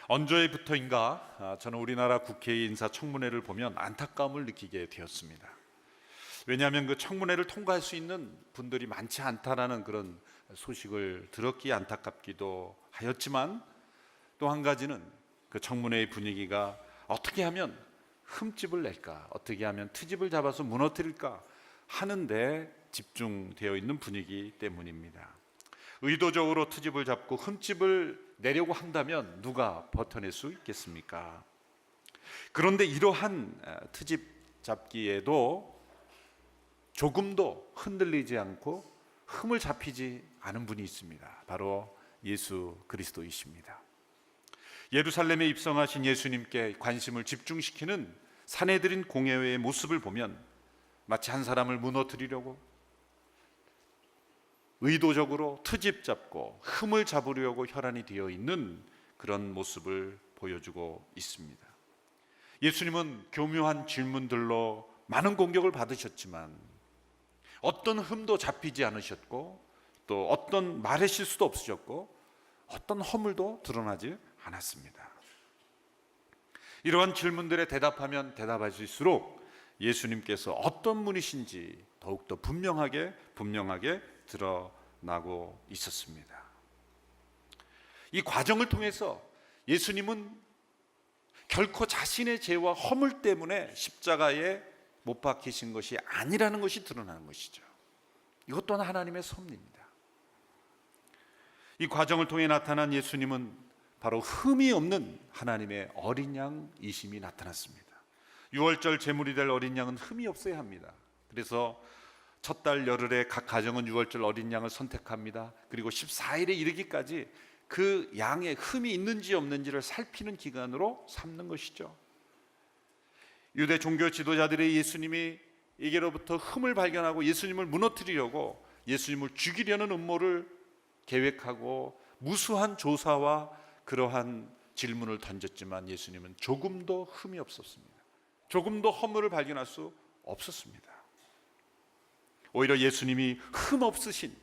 언제부터인가 저는 우리나라 국회의 인사청문회를 보면 안타까움을 느끼게 되었습니다. 왜냐하면 그 청문회를 통과할 수 있는 분들이 많지 않다라는 그런 소식을 들었기에 안타깝기도 하였지만, 또 한 가지는 그 청문회의 분위기가 어떻게 하면 흠집을 낼까, 어떻게 하면 트집을 잡아서 무너뜨릴까 하는데 집중되어 있는 분위기 때문입니다. 의도적으로 트집을 잡고 흠집을 내려고 한다면 누가 버텨낼 수 있겠습니까? 그런데 이러한 트집 잡기에도 조금도 흔들리지 않고 흠을 잡히지 않은 분이 있습니다. 바로 예수 그리스도이십니다. 예루살렘에 입성하신 예수님께 관심을 집중시키는 사내들인 공회의 모습을 보면 마치 한 사람을 무너뜨리려고 의도적으로 트집 잡고 흠을 잡으려고 혈안이 되어 있는 그런 모습을 보여주고 있습니다. 예수님은 교묘한 질문들로 많은 공격을 받으셨지만 어떤 흠도 잡히지 않으셨고, 또 어떤 말의 실수도 없으셨고, 어떤 허물도 드러나지 않았습니다. 이러한 질문들에 대답하면 대답하실수록 예수님께서 어떤 분이신지 더욱더 분명하게 드러나고 있었습니다. 이 과정을 통해서 예수님은 결코 자신의 죄와 허물 때문에 십자가에 못 박히신 것이 아니라는 것이 드러나는 것이죠. 이것 또한 하나님의 섭리입니다. 이 과정을 통해 나타난 예수님은 바로 흠이 없는 하나님의 어린 양이심이 나타났습니다. 유월절 제물이 될 어린 양은 흠이 없어야 합니다. 그래서 첫 달 열흘에 각 가정은 유월절 어린 양을 선택합니다. 그리고 14일에 이르기까지 그 양에 흠이 있는지 없는지를 살피는 기간으로 삼는 것이죠. 유대 종교 지도자들의 예수님이 이게로부터 흠을 발견하고 예수님을 무너뜨리려고, 예수님을 죽이려는 음모를 계획하고 무수한 조사와 그러한 질문을 던졌지만 예수님은 조금도 흠이 없었습니다. 조금도 허물을 발견할 수 없었습니다. 오히려 예수님이 흠 없으신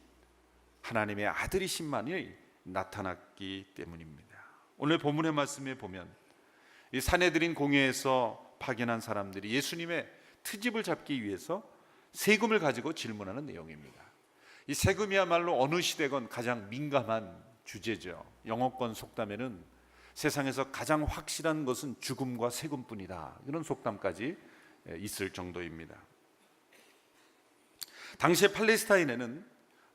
하나님의 아들이신만이 나타났기 때문입니다. 오늘 본문의 말씀에 보면 이 사내들인 공회에서 파견한 사람들이 예수님의 트집을 잡기 위해서 세금을 가지고 질문하는 내용입니다. 이 세금이야말로 어느 시대건 가장 민감한 주제죠. 영어권 속담에는 세상에서 가장 확실한 것은 죽음과 세금뿐이다, 이런 속담까지 있을 정도입니다. 당시에 팔레스타인에는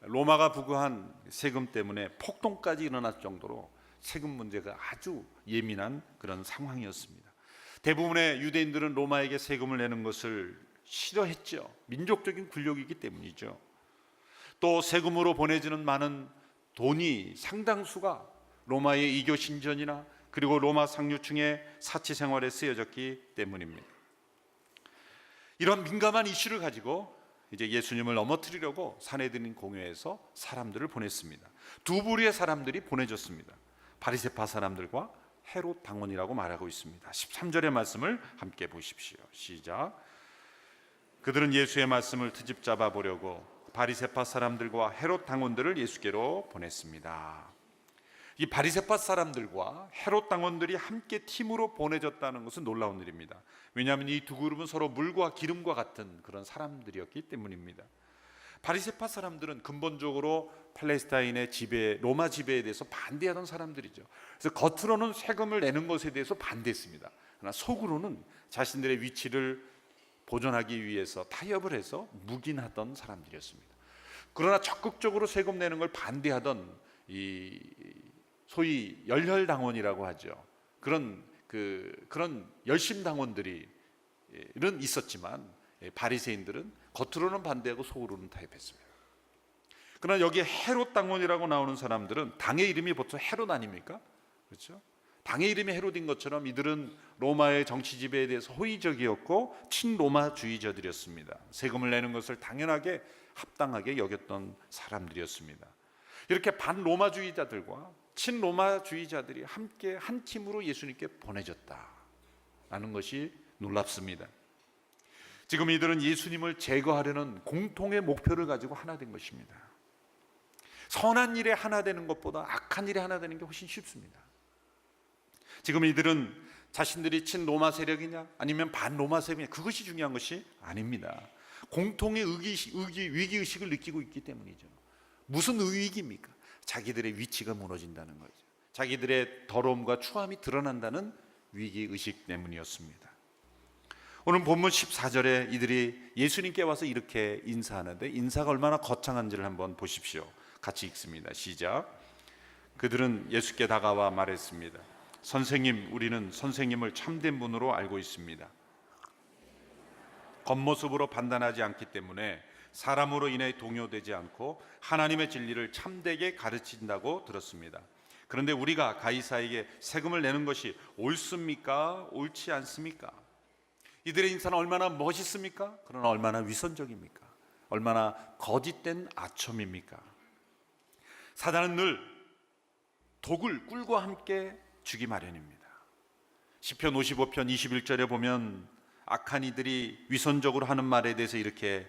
로마가 부과한 세금 때문에 폭동까지 일어날 정도로 세금 문제가 아주 예민한 그런 상황이었습니다. 대부분의 유대인들은 로마에게 세금을 내는 것을 싫어했죠. 민족적인 굴욕이기 때문이죠. 또 세금으로 보내지는 많은 돈이 상당수가 로마의 이교 신전이나 그리고 로마 상류층의 사치 생활에 쓰여졌기 때문입니다. 이런 민감한 이슈를 가지고 이제 예수님을 넘어뜨리려고 사내들인 공회에서 사람들을 보냈습니다. 두 부류의 사람들이 보내졌습니다. 바리새파 사람들과 헤롯 당원이라고 말하고 있습니다. 13절의 말씀을 함께 보십시오. 시작. 그들은 예수의 말씀을 트집 잡아 보려고 바리새파 사람들과 헤롯 당원들을 예수께로 보냈습니다. 이 바리새파 사람들과 헤롯 당원들이 함께 팀으로 보내졌다는 것은 놀라운 일입니다. 왜냐하면 이 두 그룹은 서로 물과 기름과 같은 그런 사람들이었기 때문입니다. 바리새파 사람들은 근본적으로 팔레스타인의 지배, 로마 지배에 대해서 반대하던 사람들이죠. 그래서 겉으로는 세금을 내는 것에 대해서 반대했습니다. 그러나 속으로는 자신들의 위치를 보존하기 위해서 타협을 해서 묵인하던 사람들이었습니다. 그러나 적극적으로 세금 내는 걸 반대하던 이 소위 열혈당원이라고 하죠. 그런 열심당원들이 있었지만 바리새인들은 겉으로는 반대하고 속으로는 타협했습니다. 그러나 여기 헤롯 당원이라고 나오는 사람들은 당의 이름이 보통 헤롯 아닙니까? 그렇죠? 당의 이름이 헤롯인 것처럼 이들은 로마의 정치 지배에 대해서 호의적이었고 친로마주의자들이었습니다. 세금을 내는 것을 당연하게 합당하게 여겼던 사람들이었습니다. 이렇게 반로마주의자들과 친로마주의자들이 함께 한 팀으로 예수님께 보내졌다라는 것이 놀랍습니다. 지금 이들은 예수님을 제거하려는 공통의 목표를 가지고 하나 된 것입니다. 선한 일에 하나 되는 것보다 악한 일에 하나 되는 게 훨씬 쉽습니다. 지금 이들은 자신들이 친로마 세력이냐 아니면 반로마 세력이냐 그것이 중요한 것이 아닙니다. 공통의 위기의식을 느끼고 있기 때문이죠. 무슨 위기입니까? 자기들의 위치가 무너진다는 거죠. 자기들의 더러움과 추함이 드러난다는 위기의식 때문이었습니다. 오늘 본문 14절에 이들이 예수님께 와서 이렇게 인사하는데 인사가 얼마나 거창한지를 한번 보십시오. 같이 읽습니다. 시작. 그들은 예수께 다가와 말했습니다. 선생님, 우리는 선생님을 참된 분으로 알고 있습니다. 겉모습으로 판단하지 않기 때문에 사람으로 인해 동요되지 않고 하나님의 진리를 참되게 가르친다고 들었습니다. 그런데 우리가 가이사에게 세금을 내는 것이 옳습니까? 옳지 않습니까? 이들의 인사는 얼마나 멋있습니까? 그러나 얼마나 위선적입니까? 얼마나 거짓된 아첨입니까? 사단은 늘 독을 꿀과 함께 주기 마련입니다. 시편 55편 21절에 보면 악한 이들이 위선적으로 하는 말에 대해서 이렇게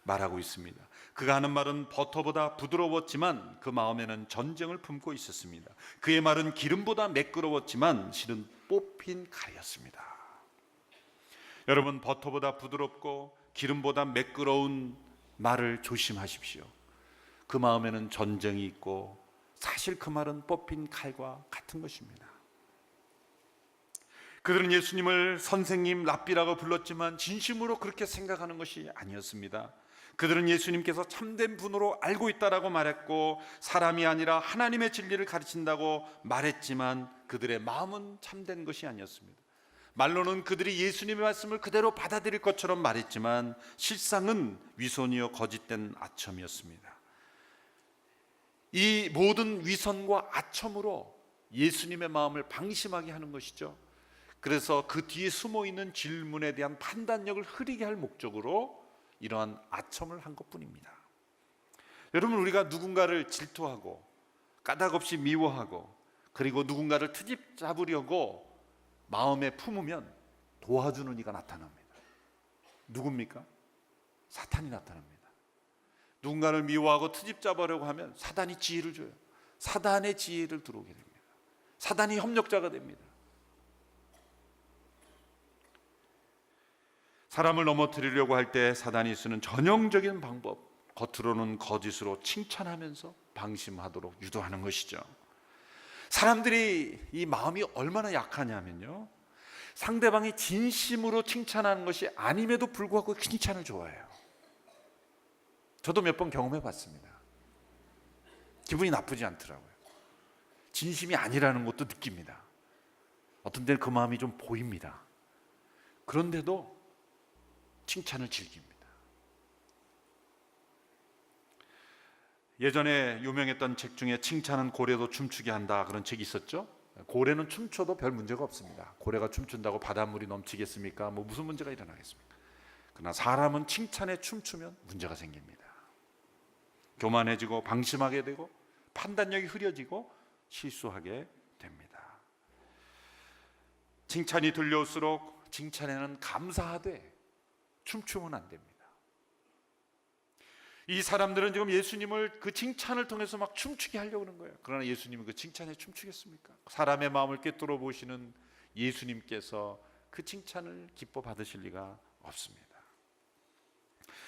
말하고 있습니다. 그가 하는 말은 버터보다 부드러웠지만 그 마음에는 전쟁을 품고 있었습니다. 그의 말은 기름보다 매끄러웠지만 실은 뽑힌 칼이었습니다. 여러분, 버터보다 부드럽고 기름보다 매끄러운 말을 조심하십시오. 그 마음에는 전쟁이 있고 사실 그 말은 뽑힌 칼과 같은 것입니다. 그들은 예수님을 선생님 랍비라고 불렀지만 진심으로 그렇게 생각하는 것이 아니었습니다. 그들은 예수님께서 참된 분으로 알고 있다라고 말했고 사람이 아니라 하나님의 진리를 가르친다고 말했지만 그들의 마음은 참된 것이 아니었습니다. 말로는 그들이 예수님의 말씀을 그대로 받아들일 것처럼 말했지만 실상은 위선이요 거짓된 아첨이었습니다. 이 모든 위선과 아첨으로 예수님의 마음을 방심하게 하는 것이죠. 그래서 그 뒤에 숨어있는 질문에 대한 판단력을 흐리게 할 목적으로 이러한 아첨을 한 것뿐입니다. 여러분, 우리가 누군가를 질투하고 까닭없이 미워하고 그리고 누군가를 트집 잡으려고 마음에 품으면 도와주는 이가 나타납니다. 누굽니까? 사탄이 나타납니다. 누군가를 미워하고 트집 잡으려고 하면 사단이 지혜를 줘요. 사단의 지혜를 들어오게 됩니다. 사단이 협력자가 됩니다. 사람을 넘어뜨리려고 할 때 사단이 쓰는 전형적인 방법, 겉으로는 거짓으로 칭찬하면서 방심하도록 유도하는 것이죠. 사람들이 이 마음이 얼마나 약하냐면요, 상대방이 진심으로 칭찬하는 것이 아님에도 불구하고 칭찬을 좋아해요. 저도 몇 번 경험해 봤습니다. 기분이 나쁘지 않더라고요. 진심이 아니라는 것도 느낍니다. 어떤 때는 그 마음이 좀 보입니다. 그런데도 칭찬을 즐깁니다. 예전에 유명했던 책 중에 칭찬은 고래도 춤추게 한다 그런 책이 있었죠. 고래는 춤춰도 별 문제가 없습니다. 고래가 춤춘다고 바닷물이 넘치겠습니까? 무슨 문제가 일어나겠습니까? 그러나 사람은 칭찬에 춤추면 문제가 생깁니다. 교만해지고 방심하게 되고 판단력이 흐려지고 실수하게 됩니다. 칭찬이 들려올수록 칭찬에는 감사하되 춤추면 안 됩니다. 이 사람들은 지금 예수님을 그 칭찬을 통해서 막 춤추게 하려고 하는 거예요. 그러나 예수님은 그 칭찬에 춤추겠습니까? 사람의 마음을 꿰뚫어 보시는 예수님께서 그 칭찬을 기뻐 받으실 리가 없습니다.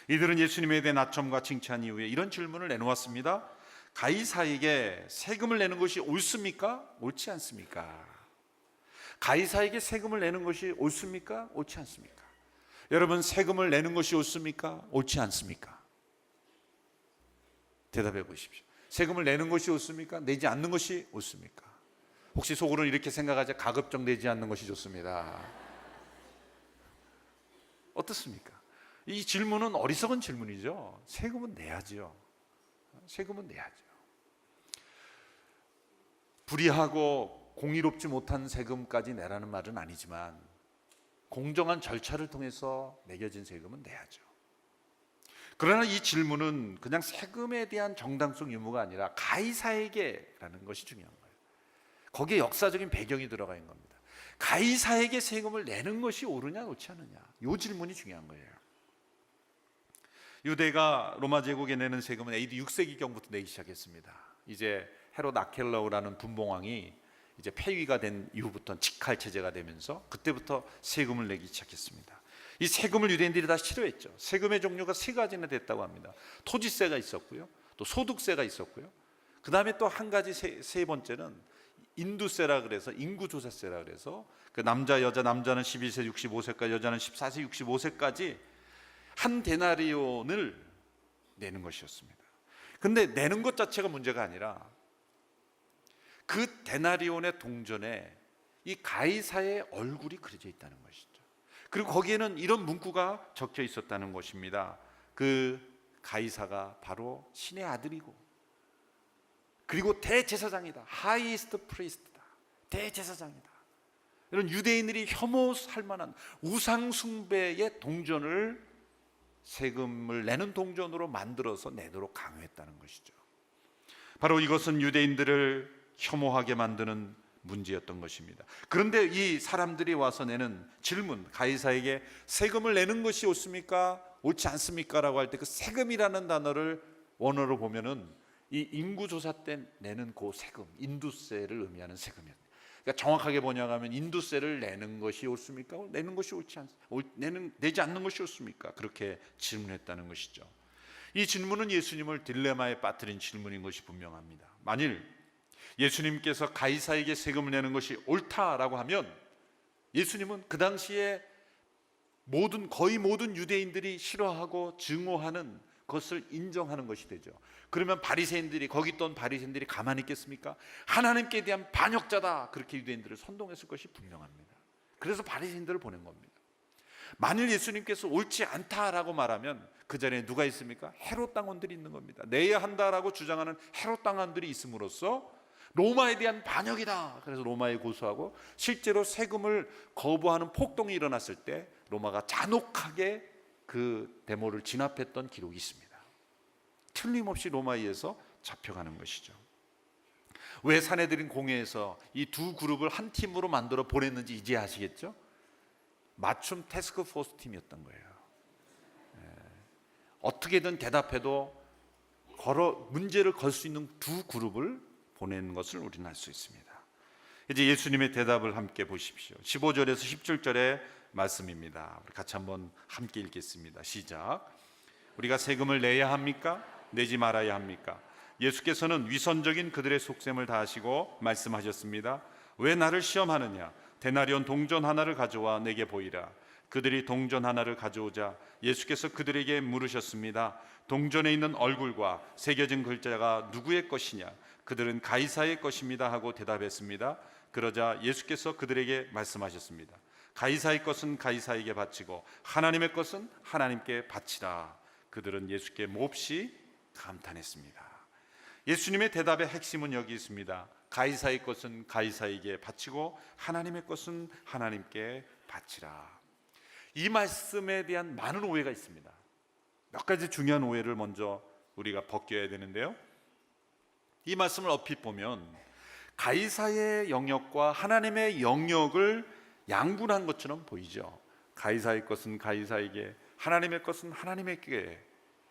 이들은 예수님에 대한 아첨과 칭찬 이후에 이런 질문을 내놓았습니다. 가이사에게 세금을 내는 것이 옳습니까? 옳지 않습니까? 가이사에게 세금을 내는 것이 옳습니까? 옳지 않습니까? 여러분, 세금을 내는 것이 옳습니까? 옳지 않습니까? 대답해 보십시오. 세금을 내는 것이 옳습니까? 내지 않는 것이 옳습니까? 혹시 속으로는 이렇게 생각하자, 가급적 내지 않는 것이 좋습니다. 어떻습니까? 이 질문은 어리석은 질문이죠. 세금은 내야죠. 세금은 내야죠. 불의하고 공의롭지 못한 세금까지 내라는 말은 아니지만 공정한 절차를 통해서 매겨진 세금은 내야죠. 그러나 이 질문은 그냥 세금에 대한 정당성 유무가 아니라 가이사에게라는 것이 중요한 거예요. 거기에 역사적인 배경이 들어가 있는 겁니다. 가이사에게 세금을 내는 것이 옳으냐 옳지 않느냐, 이 질문이 중요한 거예요. 유대가 로마 제국에 내는 세금은 AD 6세기경부터 내기 시작했습니다. 이제 헤롯 아켈라오라는 분봉왕이 이제 폐위가 된 이후부터는 직할 체제가 되면서 그때부터 세금을 내기 시작했습니다. 이 세금을 유대인들이 다 싫어했죠. 세금의 종류가 세 가지나 됐다고 합니다. 토지세가 있었고요, 또 소득세가 있었고요, 그 다음에 또 한 가지 세 번째는 인두세라 그래서 인구조사세라 그래서 그 남자 여자, 남자는 12세 65세까지, 여자는 14세 65세까지 한 데나리온을 내는 것이었습니다. 근데 내는 것 자체가 문제가 아니라 그 데나리온의 동전에 이 가이사의 얼굴이 그려져 있다는 것이죠. 그리고 거기에는 이런 문구가 적혀 있었다는 것입니다. 그 가이사가 바로 신의 아들이고, 그리고 대제사장이다. 하이스트 프리스트다. 대제사장이다. 이런 유대인들이 혐오할 만한 우상 숭배의 동전을 세금을 내는 동전으로 만들어서 내도록 강요했다는 것이죠. 바로 이것은 유대인들을 혐오하게 만드는 문제였던 것입니다. 그런데 이 사람들이 와서 내는 질문, 가이사에게 세금을 내는 것이 옳습니까? 옳지 않습니까? 라고 할 때 그 세금이라는 단어를 원어로 보면은 이 인구조사 때 내는 그 세금, 인두세를 의미하는 세금이었습니다. 그러니까 정확하게 번역하면 하면 인두세를 내는 것이 옳습니까? 내는 것이 옳지 않습니까? 내지 않는 것이 옳습니까? 그렇게 질문했다는 것이죠. 이 질문은 예수님을 딜레마에 빠뜨린 질문인 것이 분명합니다. 만일 예수님께서 가이사에게 세금을 내는 것이 옳다라고 하면 예수님은 그 당시에 거의 모든 유대인들이 싫어하고 증오하는 것을 인정하는 것이 되죠. 그러면 거기 있던 바리새인들이 가만히 있겠습니까? 하나님께 대한 반역자다, 그렇게 유대인들을 선동했을 것이 분명합니다. 그래서 바리새인들을 보낸 겁니다. 만일 예수님께서 옳지 않다라고 말하면 그 자리에 누가 있습니까? 헤롯 당원들이 있는 겁니다. 내야 한다라고 주장하는 헤롯 당원들이 있음으로써 로마에 대한 반역이다, 그래서 로마에 고소하고, 실제로 세금을 거부하는 폭동이 일어났을 때 로마가 잔혹하게 그 데모를 진압했던 기록이 있습니다. 틀림없이 로마에 의해서 잡혀가는 것이죠. 왜 사내들인 공회에서 이 두 그룹을 한 팀으로 만들어 보냈는지 이제 아시겠죠? 맞춤 태스크포스 팀이었던 거예요. 어떻게든 대답해도 문제를 걸 수 있는 두 그룹을 보낸 것을 우리는 알 수 있습니다. 이제 예수님의 대답을 함께 보십시오. 15절에서 17절의 말씀입니다. 우리 같이 한번 함께 읽겠습니다. 시작. 우리가 세금을 내야 합니까? 내지 말아야 합니까? 예수께서는 위선적인 그들의 속셈을 다하시고 말씀하셨습니다. 왜 나를 시험하느냐? 데나리온 동전 하나를 가져와 내게 보이라. 그들이 동전 하나를 가져오자 예수께서 그들에게 물으셨습니다. 동전에 있는 얼굴과 새겨진 글자가 누구의 것이냐? 그들은 가이사의 것입니다 하고 대답했습니다. 그러자 예수께서 그들에게 말씀하셨습니다. 가이사의 것은 가이사에게 바치고 하나님의 것은 하나님께 바치라. 그들은 예수께 몹시 감탄했습니다. 예수님의 대답의 핵심은 여기 있습니다. 가이사의 것은 가이사에게 바치고 하나님의 것은 하나님께 바치라. 이 말씀에 대한 많은 오해가 있습니다. 몇 가지 중요한 오해를 먼저 우리가 벗겨야 되는데요, 이 말씀을 얼핏 보면 가이사의 영역과 하나님의 영역을 양분한 것처럼 보이죠. 가이사의 것은 가이사에게, 하나님의 것은 하나님에게,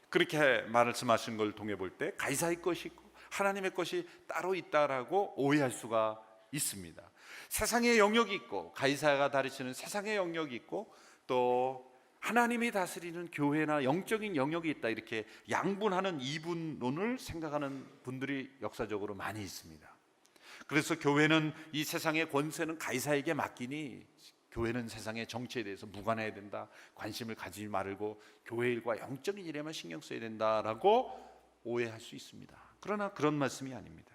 그렇게 말씀하신 걸 통해 볼 때 가이사의 것이 있고 하나님의 것이 따로 있다라고 오해할 수가 있습니다. 세상의 영역이 있고, 가이사가 다루시는 세상의 영역이 있고, 또 하나님이 다스리는 교회나 영적인 영역이 있다, 이렇게 양분하는 이분론을 생각하는 분들이 역사적으로 많이 있습니다. 그래서 교회는 이 세상의 권세는 가이사에게 맡기니 교회는 세상의 정치에 대해서 무관해야 된다, 관심을 가지지 말고 교회 일과 영적인 일에만 신경 써야 된다라고 오해할 수 있습니다. 그러나 그런 말씀이 아닙니다.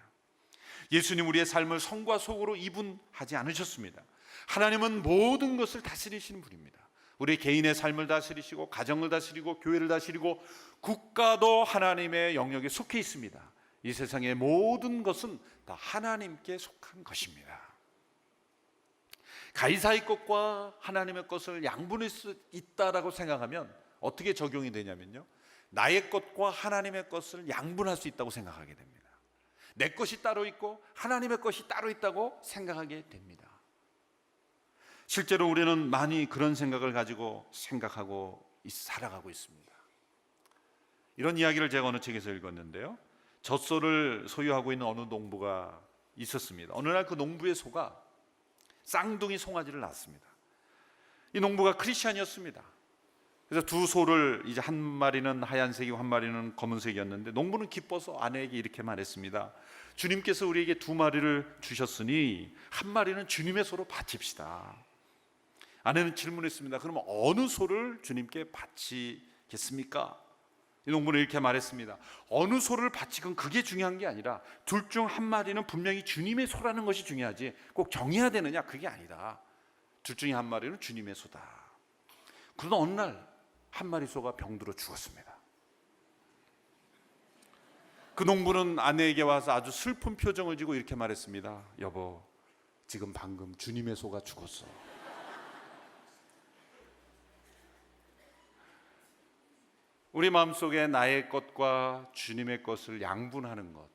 예수님 우리의 삶을 성과 속으로 이분하지 않으셨습니다. 하나님은 모든 것을 다스리시는 분입니다. 우리 개인의 삶을 다스리시고, 가정을 다스리고, 교회를 다스리고, 국가도 하나님의 영역에 속해 있습니다. 이 세상의 모든 것은 다 하나님께 속한 것입니다. 가이사의 것과 하나님의 것을 양분할 수 있다라고 생각하면 어떻게 적용이 되냐면요, 나의 것과 하나님의 것을 양분할 수 있다고 생각하게 됩니다. 내 것이 따로 있고 하나님의 것이 따로 있다고 생각하게 됩니다. 실제로 우리는 많이 그런 생각을 가지고 생각하고 살아가고 있습니다. 이런 이야기를 제가 어느 책에서 읽었는데요, 젖소를 소유하고 있는 어느 농부가 있었습니다. 어느 날 그 농부의 소가 쌍둥이 송아지를 낳았습니다. 이 농부가 크리스찬이었습니다. 그래서 두 소를 이제 한 마리는 하얀색이고 한 마리는 검은색이었는데 농부는 기뻐서 아내에게 이렇게 말했습니다. 주님께서 우리에게 두 마리를 주셨으니 한 마리는 주님의 소로 바칩시다. 아내는 질문했습니다. 그러면 어느 소를 주님께 바치겠습니까? 이 농부는 이렇게 말했습니다. 어느 소를 바치건 그게 중요한 게 아니라 둘 중 한 마리는 분명히 주님의 소라는 것이 중요하지 꼭 정해야 되느냐 그게 아니다. 둘 중에 한 마리는 주님의 소다. 그러나 어느 날 한 마리 소가 병들어 죽었습니다. 그 농부는 아내에게 와서 아주 슬픈 표정을 지고 이렇게 말했습니다. 여보, 지금 방금 주님의 소가 죽었어. 우리 마음속에 나의 것과 주님의 것을 양분하는 것,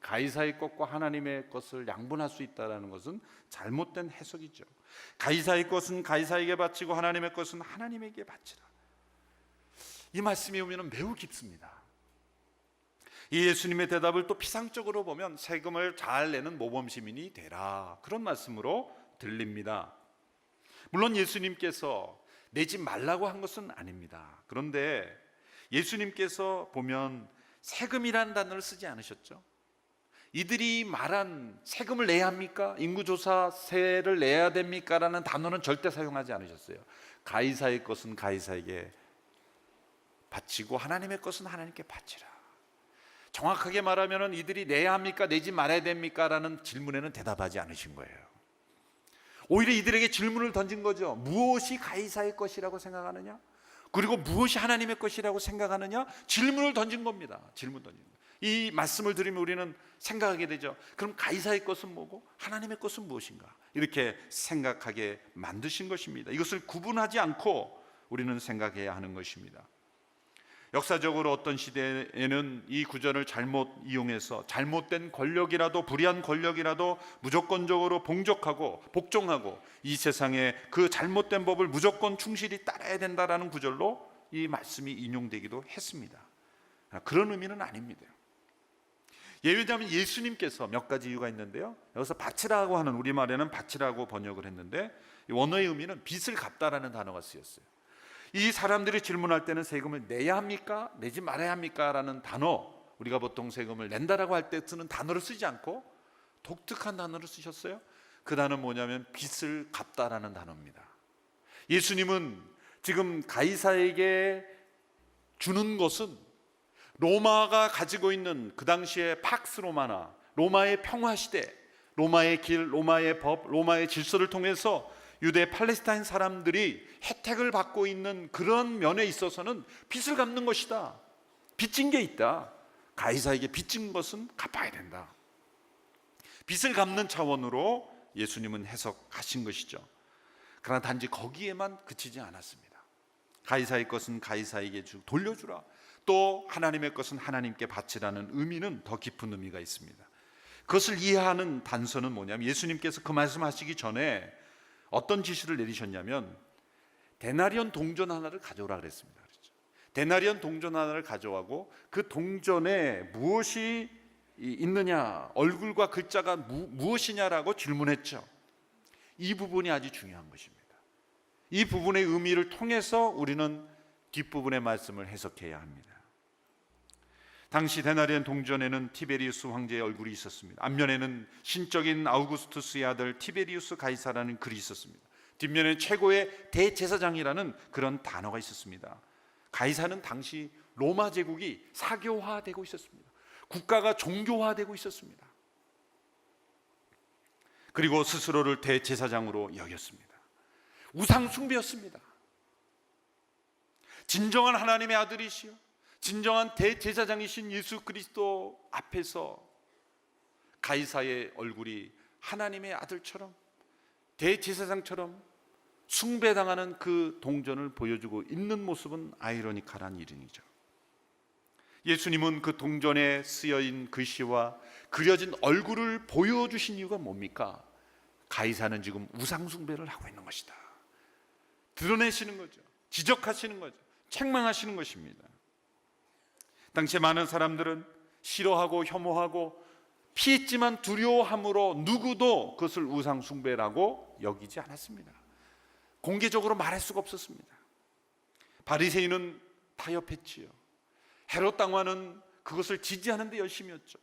가이사의 것과 하나님의 것을 양분할 수 있다는 것은 잘못된 해석이죠. 가이사의 것은 가이사에게 바치고 하나님의 것은 하나님에게 바치라. 이 말씀이 오면 매우 깊습니다. 이 예수님의 대답을 또 피상적으로 보면 세금을 잘 내는 모범시민이 되라, 그런 말씀으로 들립니다. 물론 예수님께서 내지 말라고 한 것은 아닙니다. 그런데 예수님께서 보면 세금이라는 단어를 쓰지 않으셨죠. 이들이 말한 세금을 내야 합니까? 인구조사세를 내야 됩니까? 라는 단어는 절대 사용하지 않으셨어요. 가이사의 것은 가이사에게 바치고 하나님의 것은 하나님께 바치라. 정확하게 말하면 이들이 내야 합니까? 내지 말아야 됩니까? 라는 질문에는 대답하지 않으신 거예요. 오히려 이들에게 질문을 던진 거죠. 무엇이 가이사의 것이라고 생각하느냐? 그리고 무엇이 하나님의 것이라고 생각하느냐? 질문을 던진 겁니다. 질문 던진 거예요. 이 말씀을 들으면 우리는 생각하게 되죠. 그럼 가이사의 것은 뭐고 하나님의 것은 무엇인가? 이렇게 생각하게 만드신 것입니다. 이것을 구분하지 않고 우리는 생각해야 하는 것입니다. 역사적으로 어떤 시대에는 이 구절을 잘못 이용해서 잘못된 권력이라도 불의한 권력이라도 무조건적으로 복종하고 이 세상에 그 잘못된 법을 무조건 충실히 따라야 된다라는 구절로 이 말씀이 인용되기도 했습니다. 그런 의미는 아닙니다. 예외자면 예수님께서 몇 가지 이유가 있는데요. 여기서 바치라고 하는, 우리말에는 바치라고 번역을 했는데 원어의 의미는 빚을 갚다라는 단어가 쓰였어요. 이 사람들이 질문할 때는 세금을 내야 합니까? 내지 말아야 합니까? 라는 단어, 우리가 보통 세금을 낸다라고 할 때 쓰는 단어를 쓰지 않고 독특한 단어를 쓰셨어요. 그 단어는 뭐냐면 빚을 갚다라는 단어입니다. 예수님은 지금 가이사에게 주는 것은 로마가 가지고 있는 그 당시의 팍스 로마나 로마의 평화시대, 로마의 길, 로마의 법, 로마의 질서를 통해서 유대 팔레스타인 사람들이 혜택을 받고 있는 그런 면에 있어서는 빚을 갚는 것이다. 빚진 게 있다. 가이사에게 빚진 것은 갚아야 된다. 빚을 갚는 차원으로 예수님은 해석하신 것이죠. 그러나 단지 거기에만 그치지 않았습니다. 가이사의 것은 가이사에게 돌려주라. 또 하나님의 것은 하나님께 바치라는 의미는 더 깊은 의미가 있습니다. 그것을 이해하는 단서는 뭐냐면 예수님께서 그 말씀하시기 전에 어떤 지시를 내리셨냐면 데나리온 동전 하나를 가져오라 그랬습니다. 그렇죠? 데나리온 동전 하나를 가져가고 그 동전에 무엇이 있느냐, 얼굴과 글자가 무엇이냐라고 질문했죠. 이 부분이 아주 중요한 것입니다. 이 부분의 의미를 통해서 우리는 뒷부분의 말씀을 해석해야 합니다. 당시 데나리온 동전에는 티베리우스 황제의 얼굴이 있었습니다. 앞면에는 신적인 아우구스투스의 아들 티베리우스 가이사라는 글이 있었습니다. 뒷면에는 최고의 대제사장이라는 그런 단어가 있었습니다. 가이사는 당시 로마 제국이 사교화되고 있었습니다. 국가가 종교화되고 있었습니다. 그리고 스스로를 대제사장으로 여겼습니다. 우상 숭배였습니다. 진정한 하나님의 아들이시여 진정한 대제사장이신 예수 그리스도 앞에서 가이사의 얼굴이 하나님의 아들처럼 대제사장처럼 숭배당하는 그 동전을 보여주고 있는 모습은 아이러니컬한 일이죠. 예수님은 그 동전에 쓰여있는 글씨와 그려진 얼굴을 보여주신 이유가 뭡니까? 가이사는 지금 우상 숭배를 하고 있는 것이다. 드러내시는 거죠. 지적하시는 거죠. 책망하시는 것입니다. 당시 많은 사람들은 싫어하고 혐오하고 피했지만 두려워함으로 누구도 그것을 우상 숭배라고 여기지 않았습니다. 공개적으로 말할 수가 없었습니다. 바리새인은 타협했지요. 헤롯 왕은 그것을 지지하는 데 열심이었죠.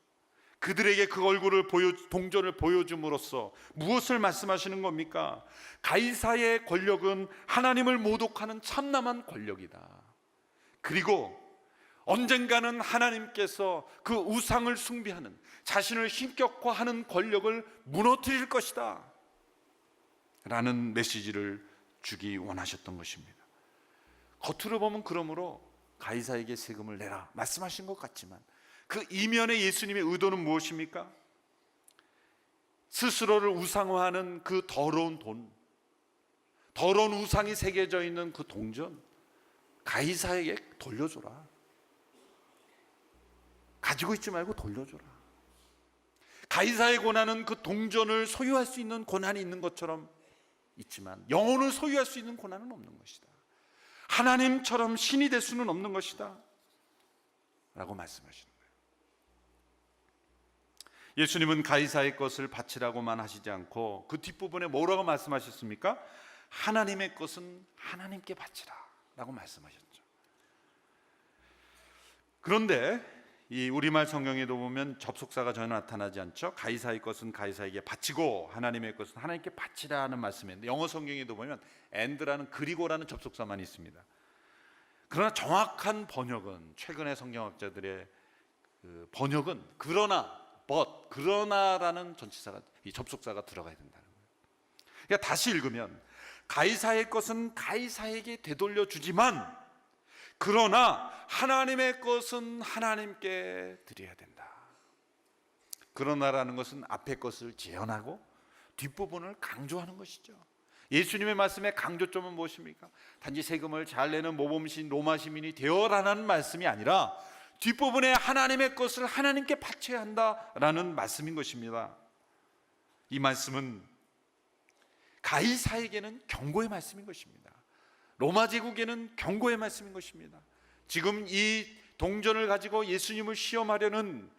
그들에게 그 얼굴을 동전을 보여줌으로써 무엇을 말씀하시는 겁니까? 가이사의 권력은 하나님을 모독하는 참남한 권력이다. 그리고 언젠가는 하나님께서 그 우상을 숭배하는, 자신을 힘격화하는 권력을 무너뜨릴 것이다 라는 메시지를 주기 원하셨던 것입니다. 겉으로 보면 그러므로 가이사에게 세금을 내라 말씀하신 것 같지만 그 이면에 예수님의 의도는 무엇입니까? 스스로를 우상화하는 그 더러운 돈, 더러운 우상이 새겨져 있는 그 동전, 가이사에게 돌려줘라. 가지고 있지 말고 돌려줘라. 가이사의 권한은 그 동전을 소유할 수 있는 권한이 있는 것처럼 있지만 영혼을 소유할 수 있는 권한은 없는 것이다. 하나님처럼 신이 될 수는 없는 것이다 라고 말씀하시는 거예요. 예수님은 가이사의 것을 바치라고만 하시지 않고 그 뒷부분에 뭐라고 말씀하셨습니까? 하나님의 것은 하나님께 바치라 라고 말씀하셨죠. 그런데 이 우리말 성경에도 보면 접속사가 전혀 나타나지 않죠. 가이사의 것은 가이사에게 바치고 하나님의 것은 하나님께 바치라는 말씀인데, 영어 성경에도 보면 and라는 그리고라는 접속사만 있습니다. 그러나 정확한 번역은, 최근의 성경학자들의 그 번역은 그러나, 그러나라는 전치사가, 이 접속사가 들어가야 된다는 거예요. 그러니까 다시 읽으면 가이사의 것은 가이사에게 되돌려 주지만 그러나 하나님의 것은 하나님께 드려야 된다. 그러나라는 것은 앞에 것을 재현하고 뒷부분을 강조하는 것이죠. 예수님의 말씀의 강조점은 무엇입니까? 단지 세금을 잘 내는 모범신 로마 시민이 되어라는 말씀이 아니라 뒷부분에 하나님의 것을 하나님께 바쳐야 한다라는 말씀인 것입니다. 이 말씀은 가이사에게는 경고의 말씀인 것입니다. 로마 제국에는 경고의 말씀인 것입니다. 지금 이 동전을 가지고 예수님을 시험하려는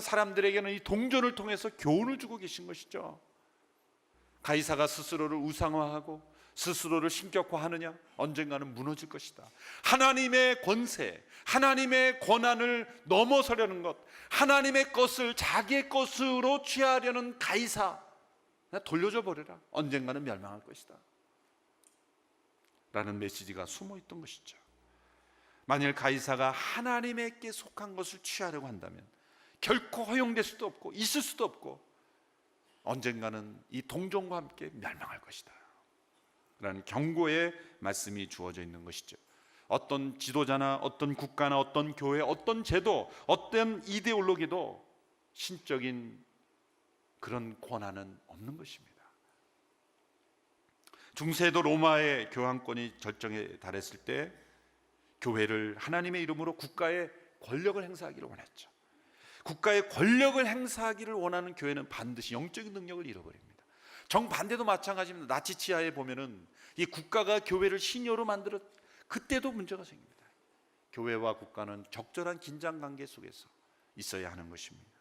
사람들에게는 이 동전을 통해서 교훈을 주고 계신 것이죠. 가이사가 스스로를 우상화하고 스스로를 신격화하느냐? 언젠가는 무너질 것이다. 하나님의 권세, 하나님의 권한을 넘어서려는 것, 하나님의 것을 자기의 것으로 취하려는 가이사, 돌려줘 버려라. 언젠가는 멸망할 것이다 라는 메시지가 숨어 있던 것이죠. 만일 가이사가 하나님에게 속한 것을 취하려고 한다면 결코 허용될 수도 없고 있을 수도 없고 언젠가는 이 동전과 함께 멸망할 것이다 라는 경고의 말씀이 주어져 있는 것이죠. 어떤 지도자나 어떤 국가나 어떤 교회, 어떤 제도, 어떤 이데올로기도 신적인 그런 권한은 없는 것입니다. 중세도 로마의 교황권이 절정에 달했을 때 교회를 하나님의 이름으로 국가의 권력을 행사하기를 원했죠. 국가의 권력을 행사하기를 원하는 교회는 반드시 영적인 능력을 잃어버립니다. 정반대도 마찬가지입니다. 나치 치하에 보면은 이 국가가 교회를 신여로 만들어 그때도 문제가 생깁니다. 교회와 국가는 적절한 긴장 관계 속에서 있어야 하는 것입니다.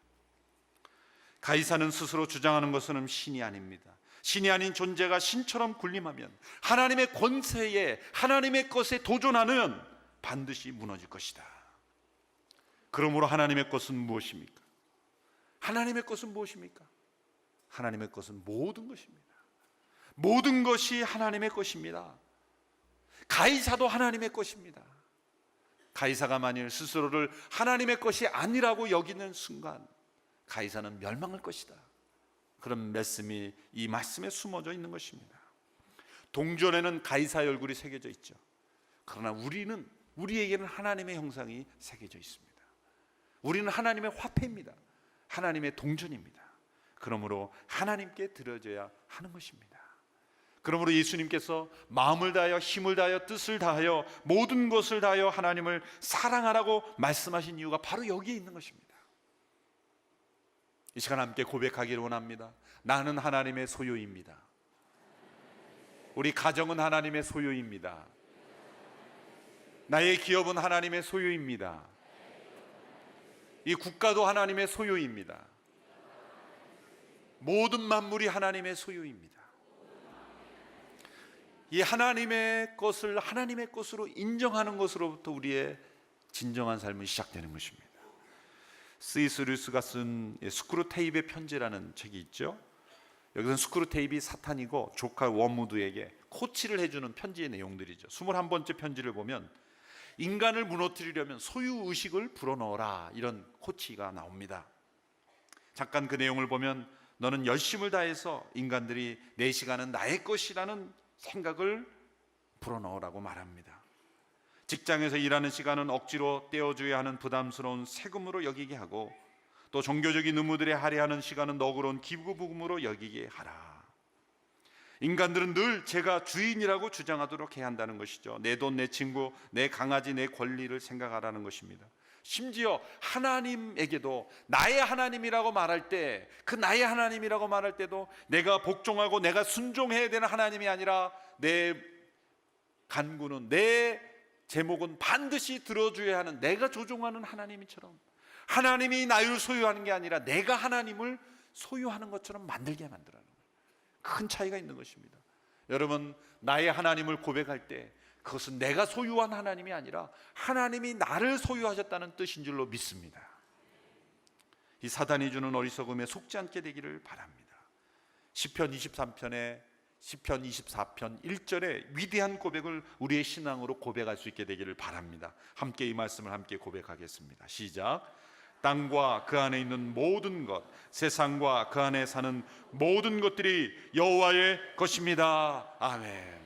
가이사는 스스로 주장하는 것은 신이 아닙니다. 신이 아닌 존재가 신처럼 군림하면 하나님의 권세에 하나님의 것에 도전하면 반드시 무너질 것이다. 그러므로 하나님의 것은 무엇입니까? 하나님의 것은 무엇입니까? 하나님의 것은 모든 것입니다. 모든 것이 하나님의 것입니다. 가이사도 하나님의 것입니다. 가이사가 만일 스스로를 하나님의 것이 아니라고 여기는 순간 가이사는 멸망할 것이다. 그런 말씀이 이 말씀에 숨어져 있는 것입니다. 동전에는 가이사의 얼굴이 새겨져 있죠. 그러나 우리에게는 하나님의 형상이 새겨져 있습니다. 우리는 하나님의 화폐입니다. 하나님의 동전입니다. 그러므로 하나님께 드려져야 하는 것입니다. 그러므로 예수님께서 마음을 다하여 힘을 다하여 뜻을 다하여 모든 것을 다하여 하나님을 사랑하라고 말씀하신 이유가 바로 여기에 있는 것입니다. 이 시간 함께 고백하기를 원합니다. 나는 하나님의 소유입니다. 우리 가정은 하나님의 소유입니다. 나의 기업은 하나님의 소유입니다. 이 국가도 하나님의 소유입니다. 모든 만물이 하나님의 소유입니다. 이 하나님의 것을 하나님의 것으로 인정하는 것으로부터 우리의 진정한 삶은 시작되는 것입니다. C.S. 루이스가 쓴 스크루테이프의 편지라는 책이 있죠. 여기서는 스크루테이프이 사탄이고 조카 워무드에게 코치를 해주는 편지의 내용들이죠. 21번째 편지를 보면 인간을 무너뜨리려면 소유의식을 불어넣어라, 이런 코치가 나옵니다. 잠깐 그 내용을 보면 너는 열심을 다해서 인간들이 내 시간은 나의 것이라는 생각을 불어넣으라고 말합니다. 직장에서 일하는 시간은 억지로 떼어줘야 하는 부담스러운 세금으로 여기게 하고, 또 종교적인 의무들에 할애하는 시간은 너그러운 기부금으로 여기게 하라. 인간들은 늘 제가 주인이라고 주장하도록 해야 한다는 것이죠. 내 돈, 내 친구, 내 강아지, 내 권리를 생각하라는 것입니다. 심지어 하나님에게도 나의 하나님이라고 말할 때, 그 나의 하나님이라고 말할 때도 내가 복종하고 내가 순종해야 되는 하나님이 아니라 내 간구는, 내 제목은 반드시 들어줘야 하는, 내가 조종하는 하나님처럼, 하나님이 나를 소유하는 게 아니라 내가 하나님을 소유하는 것처럼 만들게 만들어요. 큰 차이가 있는 것입니다. 여러분, 나의 하나님을 고백할 때 그것은 내가 소유한 하나님이 아니라 하나님이 나를 소유하셨다는 뜻인 줄로 믿습니다. 이 사단이 주는 어리석음에 속지 않게 되기를 바랍니다. 시편 23편에 시편 24편 1절에 위대한 고백을 우리의 신앙으로 고백할 수 있게 되기를 바랍니다. 함께 이 말씀을 함께 고백하겠습니다. 시작. 땅과 그 안에 있는 모든 것, 세상과 그 안에 사는 모든 것들이 여호와의 것입니다. 아멘.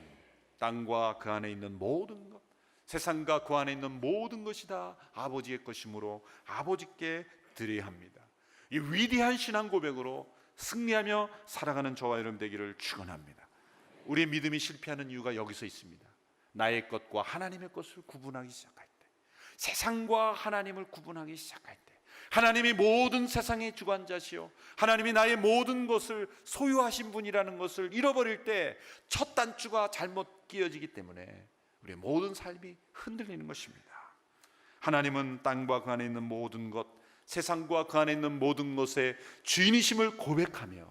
땅과 그 안에 있는 모든 것, 세상과 그 안에 있는 모든 것이 다 아버지의 것이므로 아버지께 드려야 합니다. 이 위대한 신앙 고백으로 승리하며 살아가는 저와 여러분 되기를 축원합니다. 우리의 믿음이 실패하는 이유가 여기서 있습니다. 나의 것과 하나님의 것을 구분하기 시작할 때, 세상과 하나님을 구분하기 시작할 때, 하나님이 모든 세상의 주관자시요 하나님이 나의 모든 것을 소유하신 분이라는 것을 잃어버릴 때 첫 단추가 잘못 끼어지기 때문에 우리의 모든 삶이 흔들리는 것입니다. 하나님은 땅과 그 안에 있는 모든 것, 세상과 그 안에 있는 모든 것의 주인이심을 고백하며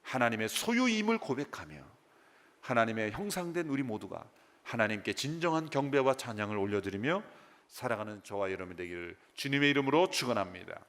하나님의 소유임을 고백하며 하나님의 형상된 우리 모두가 하나님께 진정한 경배와 찬양을 올려드리며 살아가는 저와 여러분 되기를 주님의 이름으로 축원합니다.